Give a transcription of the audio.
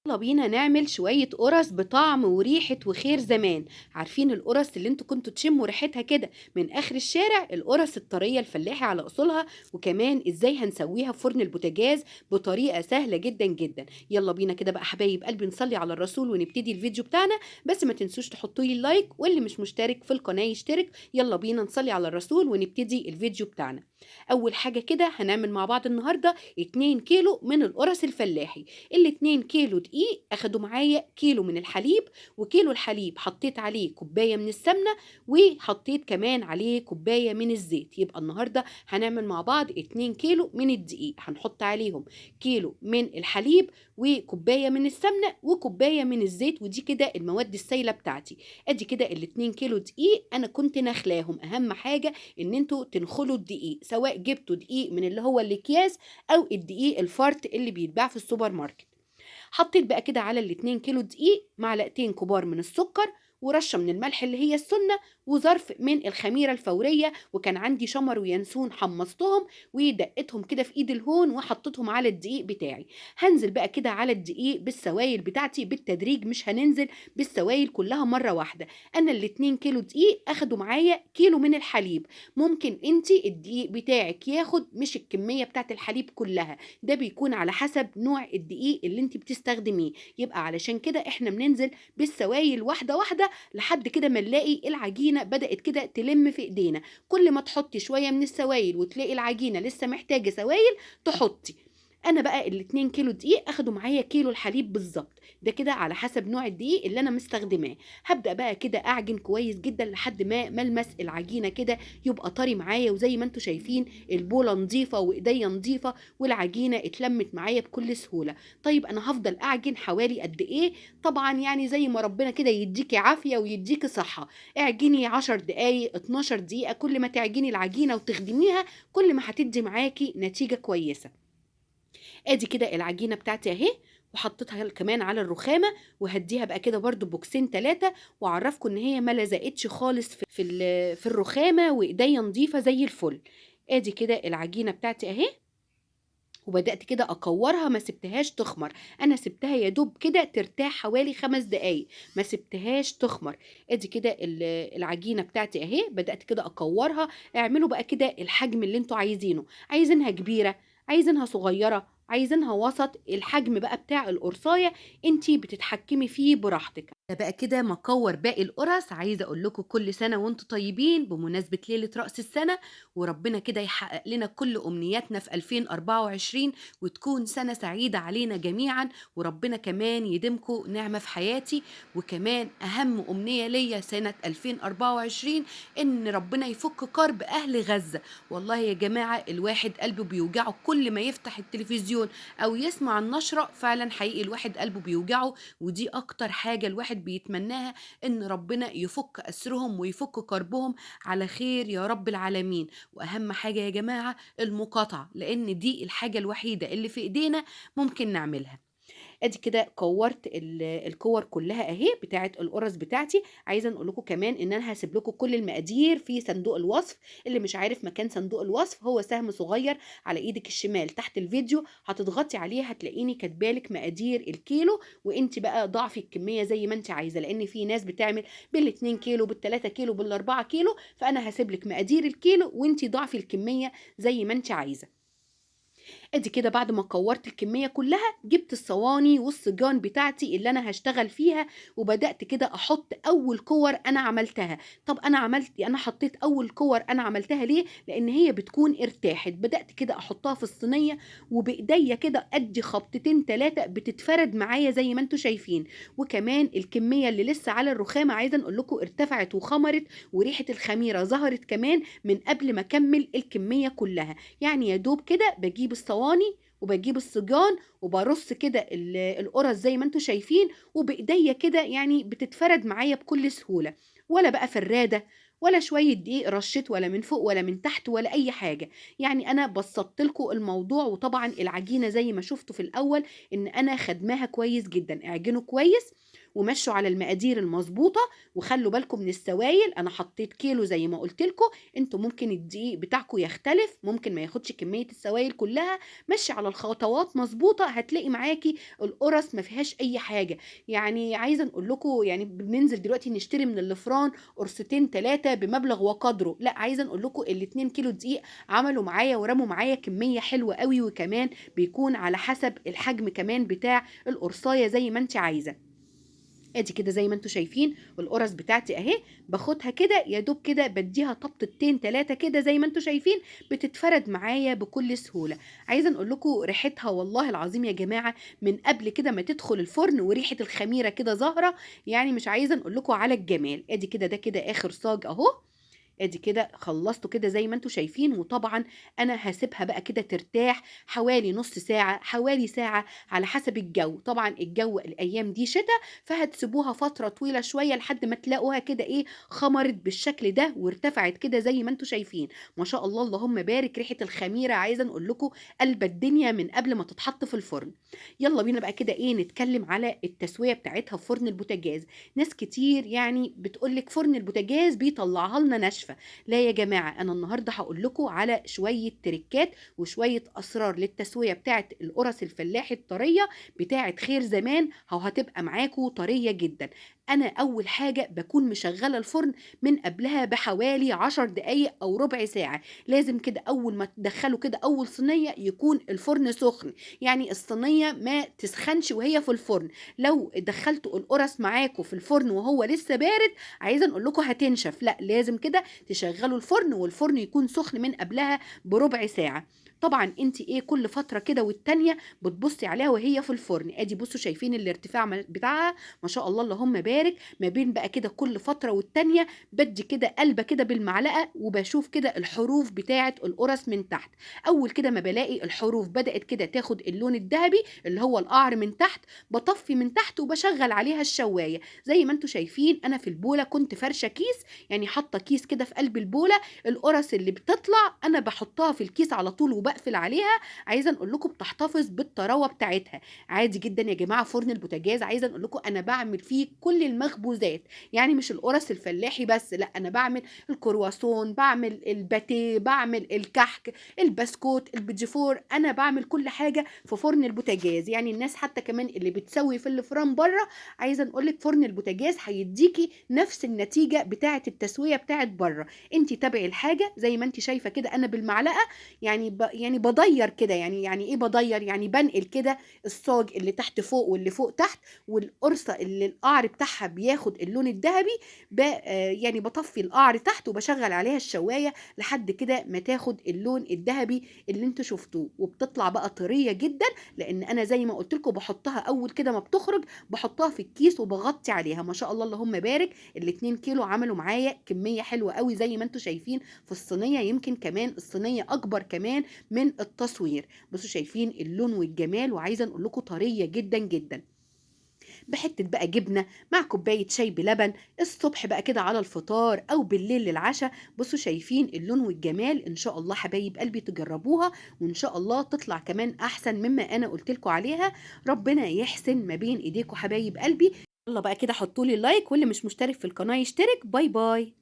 يلا بينا نعمل شوية قرص بطعم وريحة وخير زمان. عارفين القرص اللي انتوا كنتوا تشموا ريحتها كده من اخر الشارع؟ القرص الطرية الفلاحي على اصولها، وكمان ازاي هنسويها في فرن البوتاجاز بطريقة سهلة جدا جدا. يلا بينا كده بقى حبايب قلبي نصلي على الرسول ونبتدي الفيديو بتاعنا. بس ما تنسوش تحطوا لي اللايك، واللي مش مشترك في القناة يشترك. يلا بينا نصلي على الرسول ونبتدي الفيديو بتاعنا. اول حاجة كده هنعمل مع بعض النهاردة 2 كيلو من القرص الفلاحي. الاتنين كيلو دقيق اخدوا معايا كيلو من الحليب، وكيلو الحليب حطيت عليه كوباية من السمنة، وحطيت كمان عليه كوباية من الزيت. يبقى النهاردة هنعمل مع بعض 2 كيلو من الدقيق، هنحط عليهم كيلو من الحليب وكوباية من السمنة وكوباية من الزيت، ودي كده المواد السائلة بتاعتي. ادي كده الاتنين كيلو دقيق انا كنت نخلاهم. اهم حاجة ان انتوا تنخلوا الدقيق، سواء جبتوا دقيق من اللي هو الاكياس او الدقيق الفرط اللي بيتباع في السوبر ماركت. حطيت بقى كده على الاتنين كيلو دقيق معلقتين كبار من السكر، ورشة من الملح اللي هي السنة، وظرف من الخميرة الفورية. وكان عندي شمر وينسون حمصتهم ودقتهم كده في ايد الهون وحطيتهم على الدقيق بتاعي. هنزل بقى كده على الدقيق بالسوائل بتاعتي بالتدريج، مش هننزل بالسوائل كلها مرة واحدة. انا الاتنين كيلو دقيق اخدوا معايا كيلو من الحليب. ممكن انتي الدقيق بتاعك ياخد مش الكمية بتاعت الحليب كلها، ده بيكون على حسب نوع الدقيق اللي انت بتستخدميه. يبقى علشان كده احنا بننزل بالسوائل واحده واحده لحد كده ما نلاقي العجينه بدات كده تلم في ايدينا. كل ما تحطي شويه من السوائل وتلاقي العجينه لسه محتاجه سوائل تحطي. انا بقى الاتنين كيلو دقيق اخدوا معايا كيلو الحليب بالظبط، ده كده على حسب نوع الدقيق اللي انا مستخدماه. هبدا بقى كده اعجن كويس جدا لحد ما ملمس العجينه كده يبقى طري معايا. وزي ما انتم شايفين البوله نظيفه وايديا نظيفه والعجينه اتلمت معايا بكل سهوله. طيب انا هفضل اعجن حوالي قد ايه؟ طبعا يعني زي ما ربنا كده يديكي عافيه ويديكي صحه. اعجني 10 دقائق 12 دقيقه، كل ما تعجني العجينه وتخدميها كل ما هتدي معاكي نتيجه كويسه. ادي كده العجينه بتاعتي اهي، وحطيتها كمان على الرخامه، وهديها بقى كده برضو بوكسين 3. واعرفكم ان هي ما لزقتش خالص في الرخامه، وايديا نظيفه زي الفل. ادي كده العجينه بتاعتي اهي، وبدأت كده أكورها، ما سبتهاش تخمر. أنا سبتها يا دوب كده ترتاح حوالي 5 دقايق، ما سبتهاش تخمر. ادي كده العجينة بتاعتي اهي، بدأت كده أكورها. اعملوا بقى كده الحجم اللي انتوا عايزينه، عايزينها كبيرة، عايزينها صغيرة، عايزينها وسط. الحجم بقى بتاع القرصاية انتي بتتحكمي فيه براحتك. ده بقى كده مكور باقي القرص. عايزة اقول لكم كل سنة وانتوا طيبين بمناسبة ليلة رأس السنة، وربنا كده يحقق لنا كل أمنياتنا في 2024، وتكون سنة سعيدة علينا جميعا. وربنا كمان يديمكم نعمة في حياتي. وكمان أهم أمنية ليا سنة 2024 إن ربنا يفك كرب أهل غزة. والله يا جماعة الواحد قلبه بيوجعه كل ما يفتح التلفزيون أو يسمع النشرة، فعلا حقيقي الواحد قلبه بيوجعه. ودي أكتر حاجة الواحد بيتمناها، إن ربنا يفك أسرهم ويفك كربهم على خير يا رب العالمين. واهم حاجه يا جماعه المقاطعه، لان دي الحاجه الوحيده اللي في ايدينا ممكن نعملها. ادي كده كورت الكور كلها اهي بتاعه القرص بتاعتي. عايزه نقول لكم كمان ان انا هسيب لكم كل المقادير في صندوق الوصف. اللي مش عارف مكان صندوق الوصف، هو سهم صغير على ايدك الشمال تحت الفيديو، هتضغطي عليه هتلاقيني كاتبالك مقادير الكيلو. وانت بقى ضعفي الكميه زي ما انت عايزه، لان في ناس بتعمل بال2 كيلو بال3 كيلو بال4 كيلو. فانا هسيب لك مقادير الكيلو وانت ضعفي الكميه زي ما انت عايزه. ادي كده بعد ما كورت الكميه كلها، جبت الصواني والسجان بتاعتي اللي انا هشتغل فيها، وبدات كده احط اول كور انا عملتها. طب انا حطيت اول كور انا عملتها ليه؟ لان هي بتكون ارتاحت. بدات كده احطها في الصينيه، وبايديا كده ادي خبطتين 3 بتتفرد معايا زي ما انتم شايفين. وكمان الكميه اللي لسه على الرخامه عايزه نقول لكم ارتفعت وخمرت، وريحه الخميره ظهرت كمان من قبل ما اكمل الكميه كلها. يعني يا دوب كده بجيب الصواني وبجيب الصجان وبرص كده القرص زي ما انتم شايفين، وبايديا كده يعني بتتفرد معايا بكل سهوله. ولا بقى فراده، ولا شويه دقيق رشيت، ولا من فوق ولا من تحت ولا اي حاجه. يعني انا بسطت لكم الموضوع. وطبعا العجينه زي ما شفتوا في الاول ان انا خدماها كويس جدا. اعجنوا كويس ومشوا على المقادير المظبوطه، وخلوا بالكم من السوائل. انا حطيت كيلو زي ما قلت لكم، انتوا ممكن الدقيق بتاعكم يختلف، ممكن ما ياخدش كميه السوائل كلها. مشي على الخطوات مظبوطه، هتلاقي معاكي القرص ما فيهاش اي حاجه. يعني عايزه نقول لكم، يعني بننزل دلوقتي نشتري من الفران قرصتين 3 بمبلغ وقدره، لا عايزه نقول لكم ال2 كيلو دقيق عملوا معايا ورموا معايا كميه حلوه قوي. وكمان بيكون على حسب الحجم كمان بتاع القرصايه زي ما انت عايزه. ادي كده زي ما انتوا شايفين القرص بتاعتي اهي، باخدها كده يا دوب كده بديها طبطتين 3 كده زي ما انتوا شايفين، بتتفرد معايا بكل سهوله. عايزه نقول لكم ريحتها والله العظيم يا جماعه من قبل كده ما تدخل الفرن، وريحه الخميره كده ظاهره، يعني مش عايزه نقول لكم على الجمال. ادي كده ده كده اخر صاج اهو. ادي كده خلصته كده زي ما انتوا شايفين. وطبعا انا هسيبها بقى كده ترتاح حوالي نص ساعة حوالي ساعة على حسب الجو. طبعا الجو الايام دي شتاء، فهتسيبوها فترة طويلة شوية لحد ما تلاقوها كده ايه خمرت بالشكل ده وارتفعت كده زي ما انتوا شايفين. ما شاء الله اللهم بارك، ريحة الخميرة عايزة نقول لكم قلب الدنيا من قبل ما تتحط في الفرن. يلا بينا بقى كده ايه نتكلم على التسوية بتاعتها في فرن البوتاجاز. ناس كتير يعني بتقولك فرن البوتاجاز بيطلعها لنا ناشفه. لا يا جماعه، انا النهارده هقول لكم على شويه تريكات وشويه اسرار للتسويه بتاعه القرص الفلاحي الطريه بتاعه خير زمان، هتبقى معاكم طريه جدا. انا اول حاجه بكون مشغله الفرن من قبلها بحوالي 10 دقايق او ربع ساعه. لازم كده اول ما تدخلوا كده اول صينيه يكون الفرن سخن، يعني الصينيه ما تسخنش وهي في الفرن. لو دخلتوا القرص معاكم في الفرن وهو لسه بارد، عايزه نقول لكم هتنشف. لا لازم كده تشغلوا الفرن والفرن يكون سخن من قبلها بربع ساعه. طبعا انت ايه كل فتره كده والتانيه بتبصي عليها وهي في الفرن. ادي بصوا شايفين الارتفاع بتاعها ما شاء الله اللهم بارك. ما بين بقى كده كل فتره والتانيه بدي كده قلبه كده بالمعلقه وبشوف كده الحروف بتاعه القرص من تحت. اول كده ما بلاقي الحروف بدات كده تاخد اللون الذهبي اللي هو القعر من تحت، بطفي من تحت وبشغل عليها الشوايه. زي ما انتم شايفين انا في البوله كنت فرشه كيس، يعني حاطه كيس كده في قلب البوله. القرص اللي بتطلع انا بحطها في الكيس على طول وبقفل عليها. عايزه نقول لكم بتحتفظ بالطراوه بتاعتها عادي جدا يا جماعه. فرن البوتاجاز عايزه نقول لكم انا بعمل فيه كل المخبوزات، يعني مش القرص الفلاحي بس، لا انا بعمل الكرواسون، بعمل الباتيه، بعمل الكحك، البسكوت، البيتيفور، انا بعمل كل حاجه في فرن البوتاجاز. يعني الناس حتى كمان اللي بتسوي في الفران بره، عايزه نقول لك فرن البوتاجاز هيديكي نفس النتيجه بتاعه التسويه بتاعه بره. انت تابعي الحاجه زي ما انت شايفه كده انا بالمعلقه، يعني بضير كده، يعني ايه بضير، يعني بنقل كده الصاج اللي تحت فوق واللي فوق تحت، والقرصه اللي القعر بتاعها بياخد اللون الذهبي يعني بطفي القعر تحت وبشغل عليها الشوايه لحد كده ما تاخد اللون الذهبي اللي انتوا شفتوه. وبتطلع بقى طريه جدا، لان انا زي ما قلت لكم بحطها اول كده ما بتخرج بحطها في الكيس وبغطي عليها. ما شاء الله اللهم بارك، ال2 كيلو عملوا معايا كميه حلوه قوي زي ما انتوا شايفين في الصينيه. يمكن كمان الصينيه اكبر كمان من التصوير. بصوا شايفين اللون والجمال، وعايزه نقول لكم طريه جدا جدا. بحته بقى جبنه مع كوبايه شاي بلبن الصبح بقى كده على الفطار او بالليل للعشاء. بصوا شايفين اللون والجمال. ان شاء الله حبايب قلبي تجربوها وان شاء الله تطلع كمان احسن مما انا قلت لكم عليها. ربنا يحسن ما بين ايديكم حبايب قلبي. يلا بقى كده حطوا لي لايك، واللي مش مشترك في القناه يشترك. باي باي.